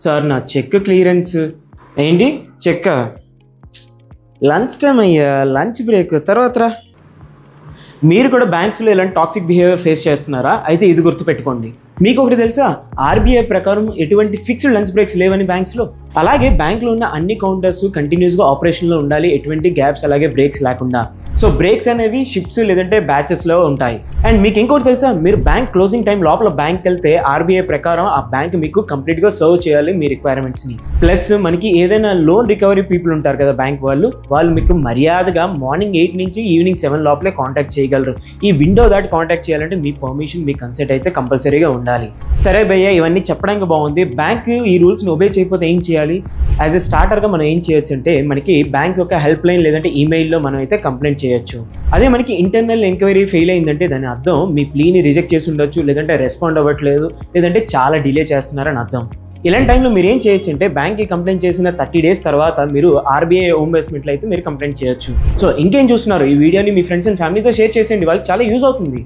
Sir నా check clearance. ఏంటి చెక్క? లంచ్ టైం అయ్యా, లంచ్ బ్రేక్ తర్వాత రా. మీరు కూడా బ్యాంక్స్లో ఇలాంటి టాక్సిక్ బిహేవియర్ ఫేస్ చేస్తున్నారా? అయితే ఇది గుర్తుపెట్టుకోండి. మీకు ఒకటి తెలుసా, ఆర్బీఐ ప్రకారం ఎటువంటి ఫిక్స్డ్ లంచ్ బ్రేక్స్ లేవని బ్యాంక్స్లో. అలాగే బ్యాంక్లో ఉన్న అన్ని కౌంటర్స్ కంటిన్యూస్గా ఆపరేషన్లో ఉండాలి, ఎటువంటి గ్యాప్స్ అలాగే బ్రేక్స్ లేకుండా. సో బ్రేక్స్ అనేవి షిఫ్ట్స్ లేదంటే బ్యాచెస్లో ఉంటాయి. అండ్ మీకు ఇంకోటి తెలుసా, మీరు బ్యాంక్ క్లోజింగ్ టైం లోపల బ్యాంక్కి వెళ్తే ఆర్బీఐ ప్రకారం ఆ బ్యాంక్ మీకు కంప్లీట్గా సర్వ్ చేయాలి మీ రిక్వైర్మెంట్స్ని. ప్లస్ మనకి ఏదైనా లోన్ రికవరీ పీపుల్ ఉంటారు కదా బ్యాంక్ వాళ్ళు మీకు మర్యాదగా మార్నింగ్ 8 నుంచి ఈవినింగ్ 7 లోపలే కాంటాక్ట్ చేయగలరు. ఈ విండో దాటి కాంటాక్ట్ చేయాలంటే మీ పర్మిషన్, మీ కన్సెంట్ అయితే కంపల్సరీగా ఉండాలి. సరే భయ్య, ఇవన్నీ చెప్పడానికి బాగుంది. బ్యాంక్ ఈ రూల్స్ని ఒబే చేయకపోతే ఏం చేయాలి? యాజ్ ఎ స్టార్టర్గా మనం ఏం చేయొచ్చు అంటే, మనకి బ్యాంక్ యొక్క హెల్ప్ లైన్ లేదంటే ఈమెయిల్లో మనం అయితే కంప్లైంట్ చేయొచ్చు. అదే మనకి ఇంటర్నల్ ఎంక్వైరీ ఫెయిల్ అయిందంటే దాని అర్థం మీ ప్లీని రిజెక్ట్ చేసి ఉండొచ్చు, లేదంటే రెస్పాండ్ అవ్వట్లేదు, లేదంటే చాలా డిలే చేస్తున్నారని అర్థం. ఇలాంటి టైంలో మీరు ఏం చేయొచ్చు అంటే, బ్యాంక్కి కంప్లైంట్ చేసిన 30 days తర్వాత మీరు ఆర్బీఐ హోమ్ బేస్మెంట్లో అయితే మీరు కంప్లైంట్ చేయొచ్చు. సో ఇంకేం చూస్తున్నారు, ఈ వీడియోని మీ ఫ్రెండ్స్ అండ్ ఫ్యామిలీతో షేర్ చేసేయండి, వాళ్ళకి చాలా యూజ్ అవుతుంది.